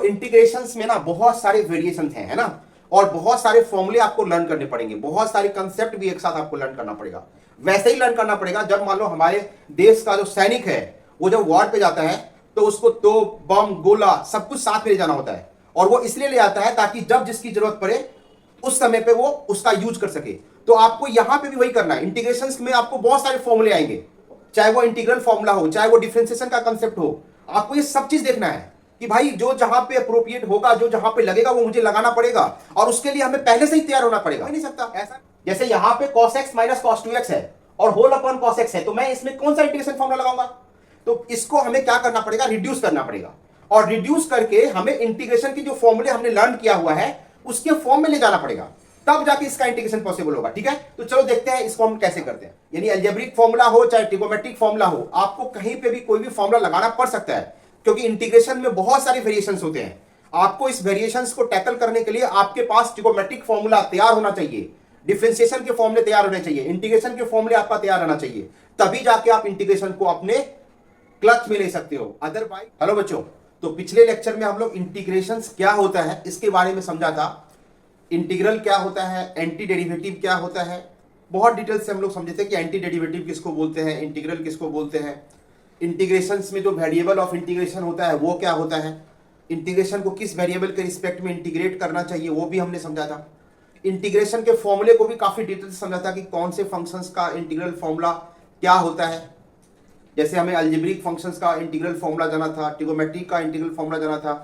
Integrations में ना बहुत सारे वेरिएशन हैं, है ना, और बहुत सारे फॉर्मूले आपको लर्न करने पड़ेंगे, बहुत सारे कंसेप्ट भी एक साथ आपको लर्न करना पड़ेगा। वैसे ही लर्न करना पड़ेगा जब मान लो हमारे देश का जो सैनिक है वो जब वॉर पे जाता है तो उसको तोप, बम, गोला सब कुछ साथ में ले जाना होता है, और वो इसलिए ले जाता है ताकि जब जिसकी जरूरत पड़े उस समय पे वो उसका यूज कर सके। तो आपको यहां पे भी वही करना है। इंटीग्रेशंस में आपको बहुत सारे फॉर्मूले आएंगे, चाहे वो इंटीग्रल फॉर्मूला हो, चाहे वो डिफरेंशिएशन का कंसेप्ट हो, आपको ये सब चीज देखना है कि भाई जो जहां पे अप्रोप्रिएट होगा, जो जहां पे लगेगा वो मुझे लगाना पड़ेगा, और उसके लिए हमें पहले से ही तैयार होना पड़ेगा। नहीं सकता ऐसा, जैसे यहां पे cos x minus cos 2x है और होल अपॉन cos x है, तो मैं इसमें कौन सा इंटीग्रेशन फॉर्मूला लगाऊंगा? तो इसको हमें क्या करना पड़ेगा, रिड्यूस करना पड़ेगा, और रिड्यूस करके हमें इंटीग्रेशन की जो फॉर्मूले हमने लर्न किया हुआ है उसके फॉर्म में ले जाना पड़ेगा, तब जाके इसका इंटीग्रेशन पॉसिबल होगा। ठीक है, तो चलो देखते हैं इसको हम कैसे करते हैं। यानी अलजेब्रिक फॉर्मूला हो चाहे ट्रिगोमेट्रिक फॉर्मूला हो, आपको कहीं पे भी कोई भी फॉर्मूला लगाना पड़ सकता है, क्योंकि इंटीग्रेशन में बहुत सारे वेरिएशंस होते हैं। आपको इस वेरिएशंस को टैकल करने के लिए आपके पास ट्रिगोमेट्रिक फॉर्मूला तैयार होना चाहिए, डिफरेंशिएशन के फॉर्मूले तैयार होने चाहिए, इंटीग्रेशन के फॉर्मूले आपका तैयार रहना चाहिए, तभी जाके आप इंटीग्रेशन को अपने क्लच में ले सकते हो, अदरवाइज। हेलो बच्चों, तो पिछले लेक्चर में हम लोग इंटीग्रेशंस क्या होता है इसके बारे में समझा था। इंटीग्रल क्या होता है, एंटी डेरिवेटिव क्या होता है, बहुत डिटेल से हम लोग समझे थे कि एंटी डेरिवेटिव किसको बोलते हैं, इंटीग्रल किसको बोलते हैं, इंटीग्रेशंस में जो वेरिएबल ऑफ इंटीग्रेशन होता है वो क्या होता है, इंटीग्रेशन को किस वेरिएबल के रिस्पेक्ट में इंटीग्रेट करना चाहिए वो भी हमने समझा था। इंटीग्रेशन के फॉर्मूले को भी काफी डिटेल से समझा था कि कौन से फंक्शंस का इंटीग्रल फॉर्मूला क्या होता है। जैसे हमें अलजेब्रिक फंक्शंस का इंटीग्रल फॉर्मूला जाना था, ट्रिगोमेट्रिक का इंटीग्रल फॉर्मूला जाना था,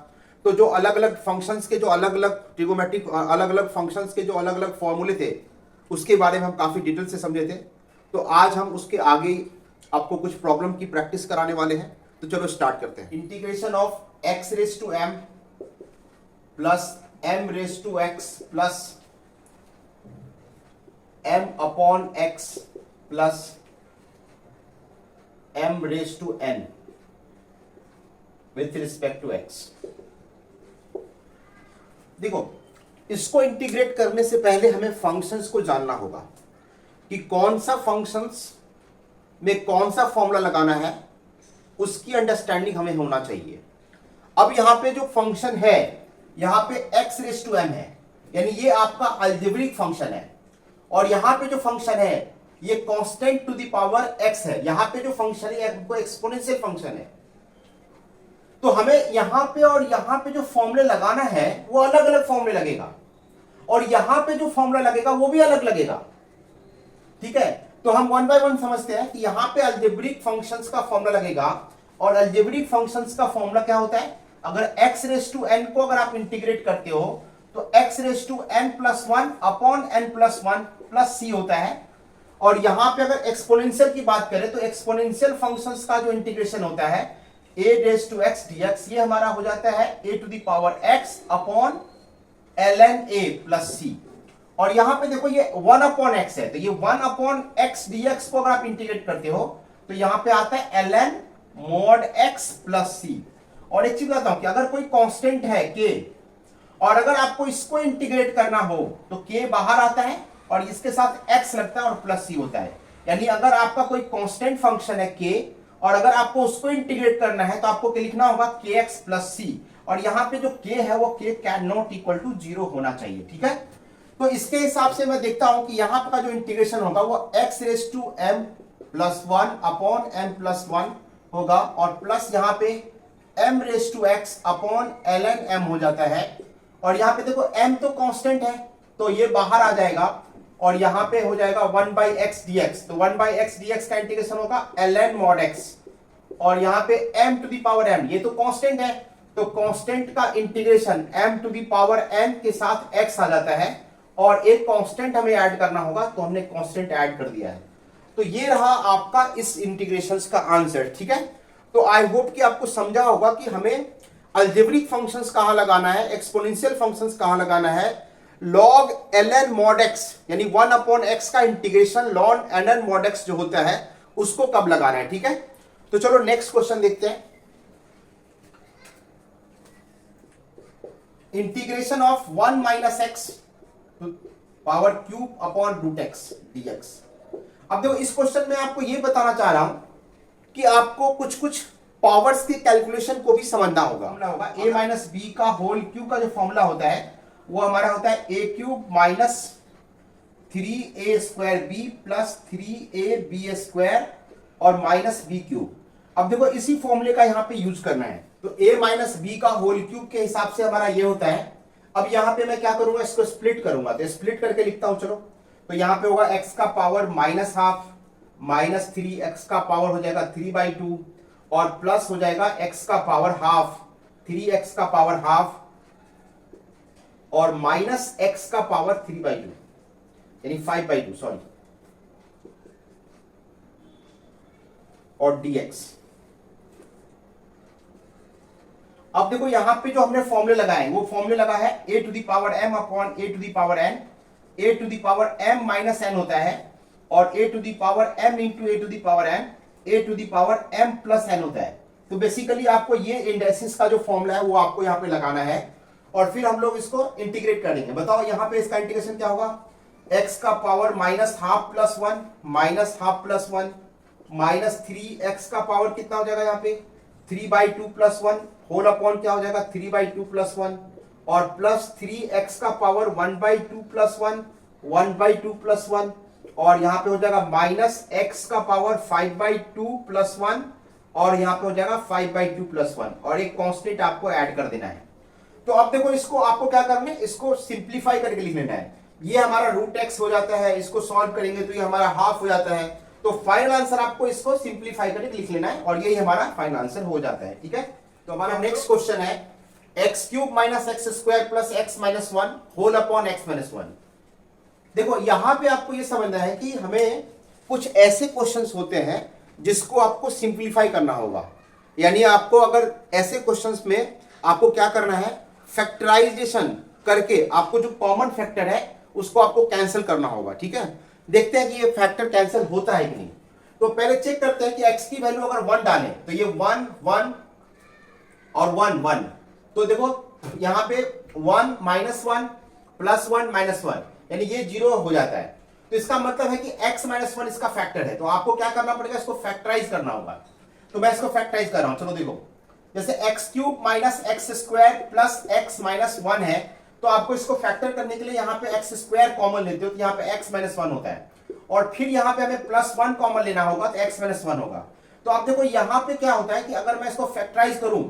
तो जो अलग अलग फंक्शंस के जो अलग अलग ट्रिगोमेट्रिक अलग अलग फंक्शंस के जो अलग अलग फॉर्मूले थे उसके बारे में हम काफी डिटेल से समझे थे। तो आज हम उसके आगे आपको कुछ प्रॉब्लम की प्रैक्टिस कराने वाले हैं, तो चलो स्टार्ट करते हैं। Integration of x raise to m plus m raise to x plus m upon x plus m raise to n with respect to x। देखो, इसको इंटीग्रेट करने से पहले हमें फंक्शंस को जानना होगा कि कौन सा फंक्शंस में कौन सा फॉर्मूला लगाना है, उसकी अंडरस्टैंडिंग हमें होना चाहिए। अब यहां पे जो फंक्शन है, यहां पे x रेज टू m है, यानी ये आपका अलजेब्रिक फंक्शन है, और यहां पे जो फंक्शन है ये constant to the power x है। यहां पे जो फंक्शन है वो एक्सपोनेंशियल फंक्शन है, तो हमें यहां पे और यहां पे जो फॉर्मूले लगाना है वो अलग अलग फॉर्मूले लगेगा, और यहां पे जो फॉर्मूला लगेगा वो भी अलग लगेगा। ठीक है, तो हम वन बाय वन समझते हैं कि यहां पे अलजेब्रिक फंक्शंस का फॉर्मूला लगेगा, और अलजेब्रिक फंक्शंस का फॉर्मूला क्या होता है, अगर x रेज टू n को अगर आप इंटीग्रेट करते हो तो x raise to n plus 1 upon n plus 1 plus c होता है। और यहां पे अगर एक्सपोनेंशियल की बात करें तो एक्सपोनेंशियल फंक्शंस का जो इंटीग्रेशन होता है a raise to x dx, ये हमारा हो जाता है a to the power x upon ln a plus c। और यहां पे देखो ये 1 अपॉन x है, तो ये 1 अपॉन x dx को अगर आप इंटीग्रेट करते हो तो यहां पे आता है ln mod x plus c। और एक चीज बताता हूं कि अगर कोई कांस्टेंट है k, और अगर आपको इसको इंटीग्रेट करना हो तो k बाहर आता है और इसके साथ x लगता है और प्लस c होता है। यानी अगर आपका कोई कांस्टेंट फंक्शन है k, और अगर आपको उसको इंटीग्रेट करना है तो आपको क्या लिखना होगा, kx प्लस c, और यहां पे जो k है वो k can not equal to 0 होना चाहिए। ठीक है, तो इसके हिसाब से मैं देखता हूं कि यहां का जो इंटीग्रेशन होगा वो x raise to m plus 1 upon m plus 1 होगा, और प्लस यहां पे m raise to x upon ln m हो जाता है। और यहां पे देखो m तो कांस्टेंट है तो ये बाहर आ जाएगा, और यहां पे हो जाएगा 1 बाई एक्स dx, तो 1 बाई एक्स dx का इंटीग्रेशन होगा ln mod x, और यहां पे m to the power m, ये तो कांस्टेंट है तो कांस्टेंट का integration m to the power n के साथ x आ जाता है, और एक कांस्टेंट हमें ऐड करना होगा तो हमने कांस्टेंट ऐड कर दिया है। तो ये रहा आपका इस इंटीग्रेशंस का आंसर। ठीक है, तो आई होप कि आपको समझा होगा कि हमें अलजेब्रिक फंक्शंस कहां लगाना है, एक्सपोनेंशियल फंक्शंस कहां लगाना है, log ln mod x यानी 1 अपॉन x का integration ln ln mod x जो होता है उसको कब लगाना है। ठीक है, तो चलो नेक्स्ट क्वेश्चन देखते हैं। Integration of 1 minus x power cube upon root x dx। अब देखो, इस क्वेश्चन में आपको यह बताना चाह रहा हूं कि आपको कुछ कुछ पावर्स की कैलकुलेशन को भी समझना होगा। ए माइनस बी का होल क्यूब का जो फॉर्मूला होता है वो हमारा होता है A cube minus 3a square B plus 3ab square और माइनस बी क्यूब। अब देखो इसी फॉर्मूले का यहां पे यूज करना है, तो a माइनस बी का होल क्यूब के हिसाब से हमारा ये होता है। अब यहां पे मैं क्या करूंगा, इसको स्प्लिट करूंगा, तो स्प्लिट करके लिखता हूं चलो। तो यहां पे होगा x का power minus half minus 3x का पावर हो जाएगा 3/2 और प्लस हो जाएगा x का पावर हाफ 3x का पावर हाफ और माइनस x का पावर 3/2 यानी 5/2 सॉरी और dx। अब देखो यहां पे जो हमने फॉर्मूले लगाए वो फॉर्मूले लगा है a to the power m upon a to the power n, a to the power m minus n होता है और a to the power m into a to the power n, a to the power m plus n होता है। तो basically आपको ये indexed का जो फॉर्मूला है वो आपको यहां पे लगाना है और फिर हम लोग इसको इंटीग्रेट करेंगे। बताओ यहां पे इसका इंटीग्रेशन क्या होगा, x का power minus half plus 1 minus half plus 1 minus 3x का पावर कितना हो जाएगा यहाँ पे 3/2 प्लस 1 होल अपॉन क्या हो जाएगा 3/2 प्लस 1 और प्लस 3x का पावर 1/2 प्लस 1 1/2 प्लस 1 और यहाँ पे हो जाएगा माइनस x का पावर 5/2 प्लस 1 और यहाँ पे हो जाएगा 5/2 प्लस 1 और एक कांस्टेंट आपको ऐड कर देना है। तो अब देखो इसको आपको क्या करना है, इसको सिंप्लीफाई करके लिख लेना है। ये हमारा रूट एक्स हो जाता है, इसको सॉल्व करेंगे तो ये हमारा हाफ हो जाता है। तो फाइनल आंसर आपको इसको सिंप्लीफाई करके लिख लेना है और यही हमारा फाइनल आंसर हो जाता है। ठीक है, तो हमारा नेक्स्ट क्वेश्चन है x cube minus x square plus x minus 1 whole upon x minus 1। देखो यहां पे आपको ये समझना है कि हमें कुछ ऐसे क्वेश्चंस होते हैं जिसको आपको सिंप्लीफाई करना होगा। यानी आपको अगर ऐसे क्वेश्चंस में आपको क्या करना है, फैक्टराइजेशन करके आपको जो कॉमन फैक्टर है उसको आपको कैंसिल करना होगा। ठीक है, देखते हैं कि ये फैक्टर कैंसिल होता है कि नहीं। तो पहले चेक करते हैं कि x की वैल्यू अगर 1 डालें तो ये 1 1 और 1 1, तो देखो यहां पे 1 माइनस 1 प्लस 1 माइनस 1 यानी ये 0 हो जाता है। तो इसका मतलब है कि x माइनस 1 इसका फैक्टर है। तो आपको क्या करना पड़ेगा, इसको फैक्टराइज करना होगा। तो मैं इसको फैक्टराइज कर रहा हूं, चलो देखो जैसे x cube minus x square plus x minus 1 है, तो आपको इसको फैक्टर करने के लिए यहाँ पे एक्स स्क्वायर कॉमन लेते हो तो यहाँ पे एक्स माइनस 1 होता है और फिर यहाँ पे हमें प्लस 1 कॉमन लेना होगा तो एक्स माइनस 1 होगा। तो आप देखो यहाँ पे क्या होता है कि अगर मैं इसको फैक्टराइज करूं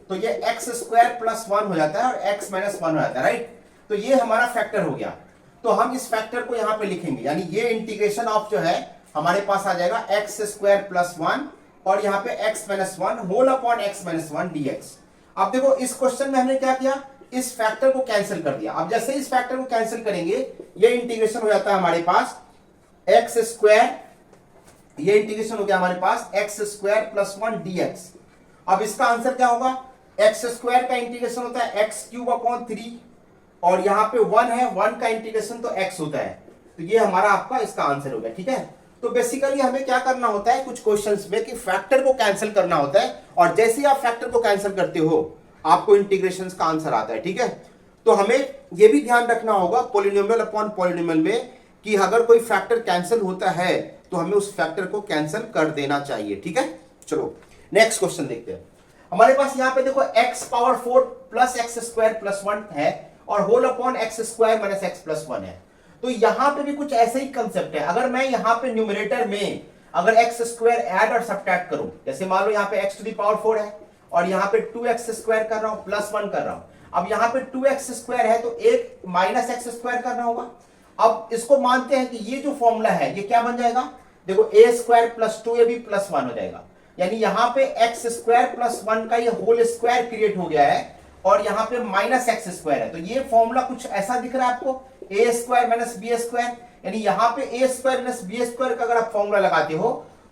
तो ये एक्स स्क्वायर प्लस 1 हो जाता है और एक्स माइनस 1 हो जाता है, राइट। तो ये हमारा फैक्टर हो गया। तो हम इस फैक्टर को यहाँ पे लिखेंगे, यानी ये इंटीग्रेशन ऑफ जो है हमारे पास आ जाएगा एक्स स्क्वायर प्लस 1 और यहाँ पे x minus 1 whole upon x minus 1 dx। अब देखो इस क्वेश्चन में हमने क्या किया, इस फैक्टर को कैंसिल कर दिया। अब जैसे इस फैक्टर को कैंसिल करेंगे ये इंटीग्रेशन हो जाता है हमारे पास x स्क्वायर, ये इंटीग्रेशन हो गया हमारे पास x स्क्वायर प्लस 1 dx। अब इसका आंसर क्या होगा, x स्क्वायर का इंटीग्रेशन होता है x क्यूब अपॉन 3 और यहाँ पे 1 है, 1 का इंटीग्रेशन तो x होता है। तो ये हमारा आपका इसका आंसर हो गया। ठीक है, तो बेसिकली हमें क्या करना होता है कुछ क्वेश्चंस में कि फैक्टर को कैंसिल करना होता है और जैसे ही आप फैक्टर को कैंसिल करते हो आपको इंटीग्रेशन का आंसर आता है। ठीक है, तो हमें यह भी ध्यान रखना होगा पॉलिनोमियल अपॉन पॉलिनोमियल में कि अगर कोई फैक्टर कैंसिल होता है तो हमें उस फैक्टर को कैंसिल कर देना चाहिए। ठीक है, चलो नेक्स्ट क्वेश्चन देखते हैं। हमारे पास यहाँ पे देखो x power 4 plus x square plus 1 है और whole upon x square minus x plus 1 है। तो यहां पे भी कुछ ऐसे ही कंसेप्ट है। अगर मैं यहां पे न्यूमरेटर में अगर एक्स स्क्वायर ऐड और सब्ट्रैक्ट करूं, जैसे मान लो यहां पे x टू द पावर 4 है और यहां पे 2x स्क्वायर कर रहा हूं प्लस 1 कर रहा हूं। अब यहां पे 2x स्क्वायर है तो एक माइनस एक्स स्क्वायर करना होगा। अब इसको मानते हैं कि ये जो फॉर्मूला है ये क्या बन जाएगा, देखो a square plus 2ab plus 1 हो जाएगा। यानी यहां पे एक्स स्क्वायर प्लस 1 का ये होल स्क्वायर क्रिएट हो गया है और यहां पे माइनस एक्स स्क्वायर है। तो ये फॉर्मूला कुछ ऐसा दिख रहा है आपको, ए स्क्वायर माइनस बी स्क्वायर। यानी यहां पे ए स्क्वायर माइनस बी स्क्वायर का अगर आप फॉर्मूला लगाते हो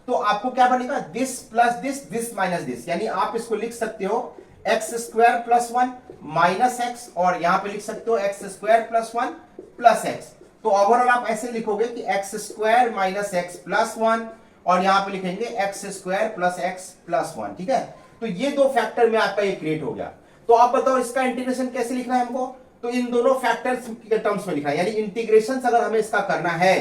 तो आपको क्या बनेगा, this plus this minus this. यानी आप इसको लिख सकते हो x square plus 1 minus x और यहां पे लिख सकते हो x square plus 1 plus x. तो ओवरऑल आप ऐसे लिखोगे कि x square minus x plus 1 और यहां पे लिखेंगे x square plus x plus 1। ठीक है, तो ये दो फैक्टर में आपका ये क्रिएट हो गया। तो आप बताओ इसका इंटीग्रेशन कैसे लिखना है हमको, तो इन दोनों फैक्टर्स के टर्म्स में लिखना है। यानी इंटीग्रेशन अगर हमें इसका करना है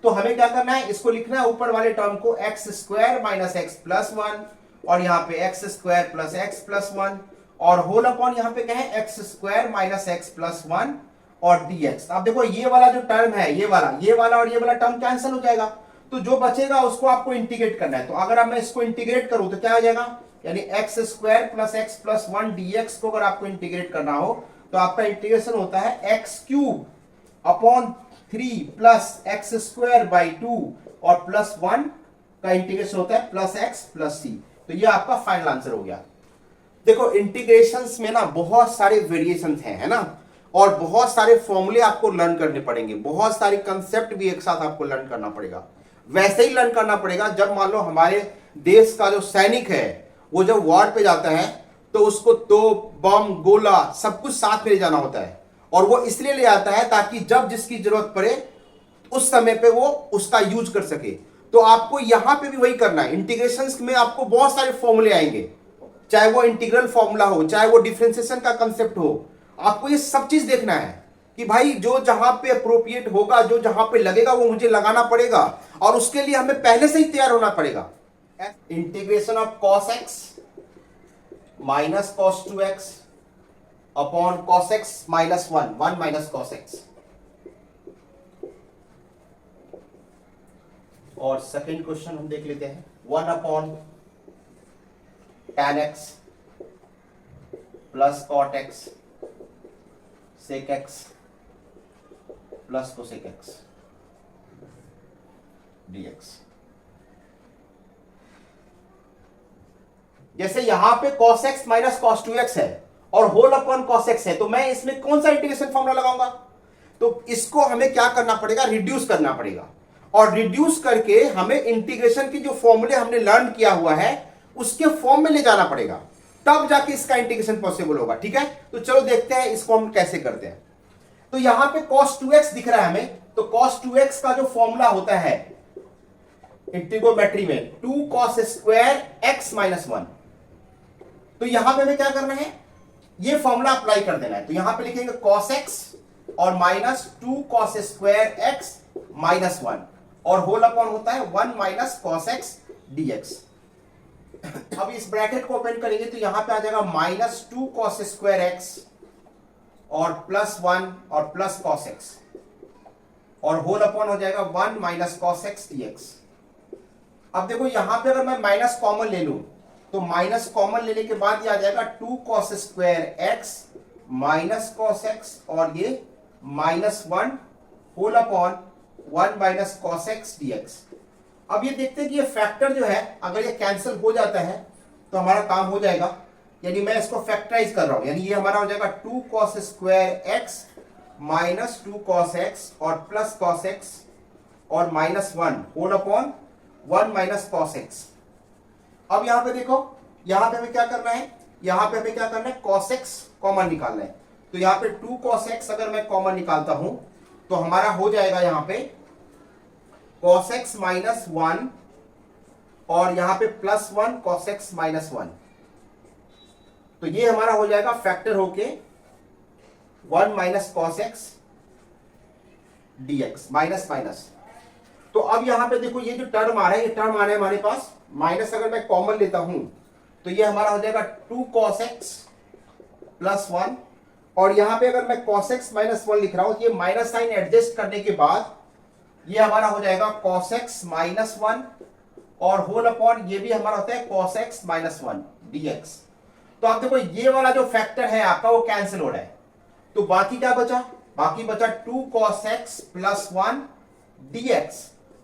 तो हमें क्या करना है, इसको लिखना है ऊपर वाले टर्म को x square minus x plus 1 और यहाँ पे x square plus x plus one, और होल अपॉन यहाँ पे क्या है, x square minus x plus one और dx। अब देखो ये वाला जो टर्म है, ये वाला और ये वाला टर्म कैंसिल हो जाएगा, तो जो बचेगा उसको आपको इंटीग्रेट करना है। तो अगर अब मैं इसको इंटीग्रेट करूं तो क्या आ जाएगा, यानी x square plus x plus one dx को अगर आपको इंटीग्रेट करना हो तो आपका इंटीग्रेशन होता है x cube upon 3 plus x square by 2 और प्लस 1 का इंटीग्रेशन होता है प्लस एक्स प्लस सी। तो ये आपका फाइनल आंसर हो गया। देखो इंटीग्रेशंस में ना बहुत सारे वेरिएशंस हैं, है ना, और बहुत सारे फॉर्मूले आपको लर्न करने पड़ेंगे, बहुत सारे कंसेप्ट भी एक साथ आपको लर्न करना पड़ेगा। वैसे ही लर्न करना पड़ेगा जब मान लो हमारे देश का जो सैनिक है वो जब वॉर पे जाता है तो उसको तोप बम गोला सब कुछ साथ में ले जाना होता है, और वो इसलिए ले आता है ताकि जब जिसकी जरूरत पड़े उस समय पे वो उसका यूज कर सके। तो आपको यहां पे भी वही करना है। इंटीग्रेशंस में आपको बहुत सारे फॉर्मूले आएंगे, चाहे वो इंटीग्रल फॉर्मूला हो, चाहे वो डिफरेंशिएशन का कंसेप्ट हो, आपको ये सब चीज देखना है कि भाई जो जहां पे अप्रोप्रिएट होगा, जो जहां पे लगेगा वो मुझे लगाना पड़ेगा, और उसके लिए हमें पहले से ही तैयार होना पड़ेगा। Integration of cos x minus cos 2x upon cos x minus 1 minus cos x। और सेकेंड क्वेश्चन हम देख लेते हैं, 1 upon tan x plus cot x sec x plus cosec x dx। जैसे यहां पे cos x minus cos 2x है और होल अपॉन cos x है, तो मैं इसमें कौन सा इंटीग्रेशन फॉर्मूला लगाऊंगा, तो इसको हमें क्या करना पड़ेगा, रिड्यूस करना पड़ेगा, और रिड्यूस करके हमें इंटीग्रेशन की जो फॉर्मूले हमने लर्न किया हुआ है उसके फॉर्म में ले जाना पड़ेगा, तब जाके इसका इंटीग्रेशन पॉसिबल होगा। ठीक है, तो चलो देखते हैं इसको हम कैसे करते हैं। तो यहां पे cos 2x दिख रहा है हमें, तो cos 2x का जो फॉर्मूला होता है इंटीग्रोमेट्री में 2 cos स्क्वायर x माइनस 1, तो यहां पे हमें क्या करना है, ये फॉर्मूला अप्लाई कर देना है। तो यहां पे लिखेंगे cos x और minus 2 cos square x minus 1, और होल अपॉन होता है 1 माइनस cos x dx। अब इस ब्रैकेट को ओपन करेंगे तो यहां पे आ जाएगा माइनस 2 cos स्क्वायर x और प्लस 1 और प्लस cos x, और होल अपॉन हो जाएगा 1 माइनस cos x dx। अब देखो यहां पे अगर मैं माइनस कॉमन ले लूं तो माइनस कॉमन लेने के बाद ये आ जाएगा 2 cos square x minus cos x और ये minus 1 whole upon 1 minus cos x dx। अब ये देखते हैं कि ये फैक्टर जो है अगर ये कैंसिल हो जाता है तो हमारा काम हो जाएगा, यानी मैं इसको फैक्टराइज कर रहा हूं, यानी ये हमारा हो जाएगा 2 cos square x minus 2 cos x और प्लस cos x और minus 1 whole upon 1 minus cos x। अब यहां पे देखो, यहां पे हमें क्या करना है, यहां पे हमें क्या करना है, cos x कॉमन निकालना है। तो यहां पे 2 cos x अगर मैं कॉमन निकालता हूं तो हमारा हो जाएगा यहां पे cos x माइनस 1 और यहां पे प्लस 1 cos x माइनस 1, तो ये हमारा हो जाएगा फैक्टर होके 1 minus cos x dx minus minus. तो अब यहां पे देखो ये जो टर्म आ रहा है, ये टर्म आ रहा है हमारे पास माइनस, अगर मैं कॉमन लेता हूं तो ये हमारा हो जाएगा 2 cos x प्लस 1, और यहां पे अगर मैं cos x माइनस 1 लिख रहा हूं तो ये माइनस साइन एडजस्ट करने के बाद ये हमारा हो जाएगा cos x माइनस 1 और होल अपॉन ये भी हमारा होता है cos x माइनस 1 dx। तो आप देखो ये वाला जो फैक्टर है आपका वो कैंसिल हो रहा है, तो बाकी क्या बचा, बाकी बचा 2 cos x प्लस 1 dx।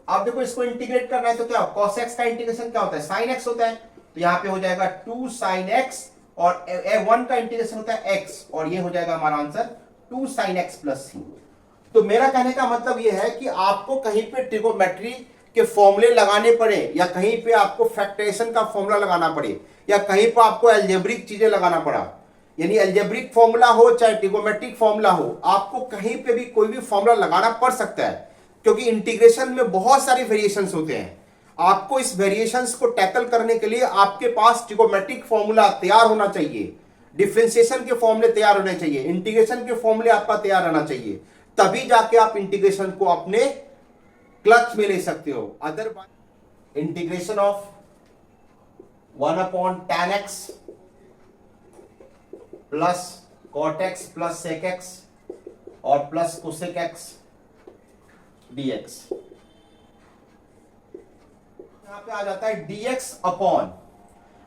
अब देखो इसको इंटीग्रेट करना है तो क्या, cos x का इंटीग्रेशन क्या होता है, sin x होता है, तो यहां पे हो जाएगा 2 sin x और 1 का इंटीग्रेशन होता है x, और ये हो जाएगा हमारा answer 2 sin x plus c। तो मेरा कहने का मतलब ये है कि आपको कहीं पे ट्रिगोनोमेट्री के फॉर्मूले लगाने पड़े, या कहीं पे आपको फैक्टराइजेशन का फॉर्मूला लगाना पड़े, या कहीं पर आपको अलजेब्रिक चीजें लगाना पड़ा, यानी अलजेब्रिक फॉर्मूला हो चाहे ट्रिगोनोमेट्रिक फॉर्मूला हो, आपको कहीं पे भी कोई भी फॉर्मूला लगाना पड़ सकता है, क्योंकि इंटीग्रेशन में बहुत सारे वेरिएशंस होते हैं। आपको इस वेरिएशंस को टैकल करने के लिए आपके पास ट्रिगोनोमेट्रिक फॉर्मूला तैयार होना चाहिए, डिफरेंशिएशन के फॉर्मूले तैयार होने चाहिए, इंटीग्रेशन के फॉर्मूले आपका तैयार रहना चाहिए, तभी जाके आप इंटीग्रेशन को अपने क्लच में ले सकते हो। Otherwise integration of 1/tan x plus cot x plus sec x और प्लस cosec x dx। यहां पे आ जाता है dx अपॉन,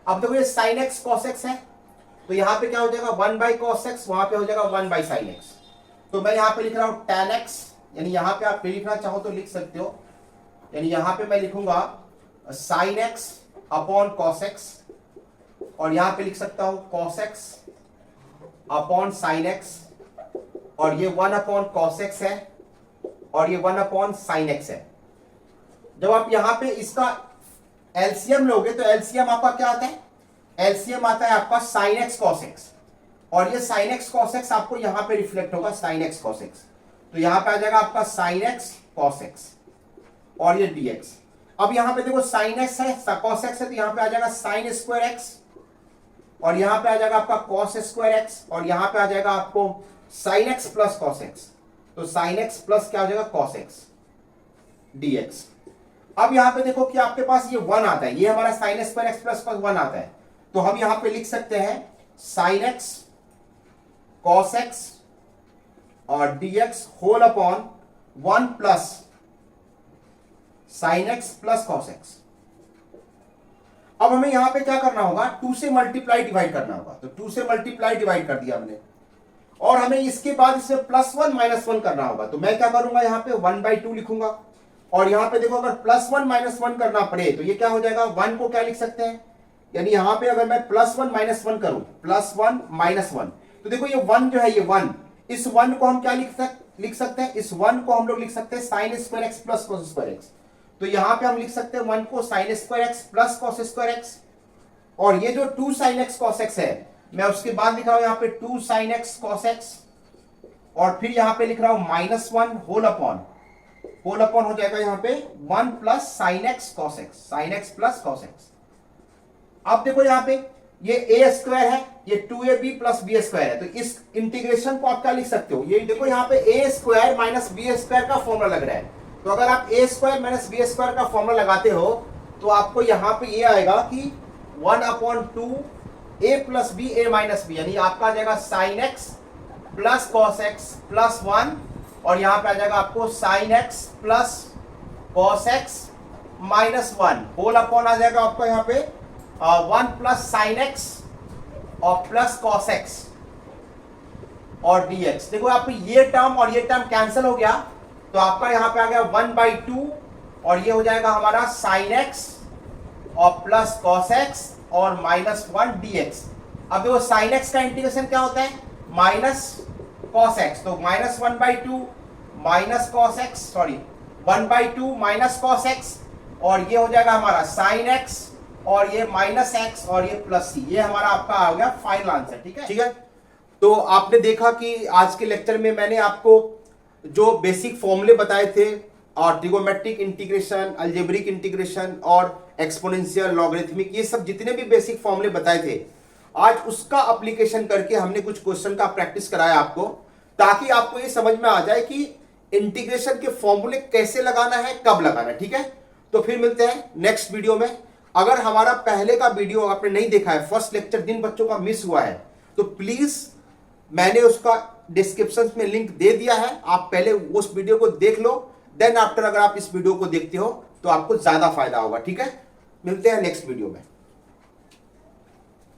अब देखो ये sin x cos x है, तो यहां पे क्या हो जाएगा 1/cos x, वहां पे हो जाएगा 1/sin x। तो मैं यहां पे लिख रहा हूं tan x, यानी यहां पे आप लिखना चाहो तो लिख सकते हो, यानी यहां पे मैं लिखूंगा sin x upon cos x, और यहां पे लिख सकता हूं cos x upon sin x, और ये 1/cos x है और ये 1/sin x है। जब आप यहां पे इसका एलसीएम लोगे तो एलसीएम आपका क्या आता है, एलसीएम आता है आपका sin x cos x, और ये sin x cos x आपको यहां पे रिफ्लेक्ट होगा sin x cos x, तो यहां पे आ जाएगा आपका sin x cos x और ये dx। अब यहां पे देखो sin x है, cos x है, तो यहां पे आ जाएगा sin स्क्वायर x, और यहां पे आ जाएगा आपका cos स्क्वायर x, और यहां पे आ जाएगा आपको sin x plus cos x, तो sin x प्लस क्या हो जाएगा cos x dx। अब यहां पे देखो कि आपके पास ये 1 आता है, ये हमारा sin स्क्वायर x प्लस 1 आता है, तो हम यहां पे लिख सकते हैं sin x cos x और dx whole upon 1 plus sin x plus cos x। अब हमें यहां पे क्या करना होगा, 2 से मल्टीप्लाई डिवाइड करना होगा, तो 2 से मल्टीप्लाई डिवाइड कर दिया हमने, और हमें इसके बाद इसमें +1 -1 करना होगा, तो मैं क्या करूंगा यहां पे 1/2 लिखूंगा, और यहां पे देखो अगर +1 -1 करना पड़े तो ये क्या हो जाएगा, 1 को क्या लिख सकते हैं, यानी यहां पे अगर मैं +1 -1 करूं, +1 -1, तो देखो ये 1 जो है, ये 1, इस 1 को हम क्या लिख सकते हैं, इस 1 को हम लोग लिख सकते हैं sin square x plus cos square x, तो यहां पे हम लिख सकते हैं 1 को sin square x plus cos square x, और ये जो 2 sin x cos x है, मैं उसके बाद लिख रहा हूं यहां पे 2 sin x cos x, और फिर यहां पे लिख रहा हूं -1 होल अपॉन हो जाएगा यहां पे 1 plus sin x cos x, sin x plus cos x। अब देखो यहां पे ये a स्क्वायर है, ये 2ab प्लस b स्क्वायर है, तो इस इंटीग्रेशन को आप क्या लिख सकते हो, ये देखो यहां पे a square minus b square का फॉर्मूला लग रहा है, तो अगर आप a square minus b square का फॉर्मूला लगाते हो तो आपको यहां पे ये आएगा कि 1/2 a plus b a minus b, यानी आपका आ जाएगा sin x plus cos x plus 1, और यहां पे आ जाएगा आपको sin x plus cos x minus 1 whole upon आ जाएगा आपका यहां पे 1 प्लस sin x और प्लस cos x और dx। देखो आप ये टर्म और ये टर्म कैंसिल हो गया, तो आपका यहां पे आ गया 1/2, और ये हो जाएगा हमारा sin x और प्लस cos x और -1 dx। अब देखो sin x का इंटीग्रेशन क्या होता है, माइनस cos x, तो -1/2 minus cos x, sorry 1/2 minus cos x, और ये हो जाएगा हमारा sin x, और ये माइनस x, और ये प्लस c, ये हमारा आपका आ गया फाइनल आंसर। ठीक है। तो आपने देखा कि आज के लेक्चर में मैंने आपको जो बेसिक फॉर्मूले बताए थे, और ट्रिगोमेट्रिक इंटीग्रेशन, अलजेब्रिक इंटीग्रेशन और एक्सपोनेंशियल, लॉगरिथमिक, ये सब जितने भी बेसिक फॉर्मूले बताए थे, आज उसका एप्लीकेशन करके हमने कुछ क्वेश्चन का प्रैक्टिस कराया आपको, ताकि आपको ये समझ में आ जाए कि इंटीग्रेशन के फॉर्मूले कैसे लगाना है, कब लगाना है। ठीक है, तो फिर मिलते हैं नेक्स्ट वीडियो में। अगर हमारा पहले का वीडियो आपने नहीं देखा है, फर्स्ट लेक्चर जिन बच्चों का मिस हुआ है, तो प्लीज मैंने उसका डिस्क्रिप्शन में लिंक दे दिया है, आप पहले उस वीडियो को देख लो, देन आफ्टर अगर आप इस वीडियो को देखते हो तो आपको ज्यादा फायदा होगा। ठीक है, मिलते हैं नेक्स्ट वीडियो में।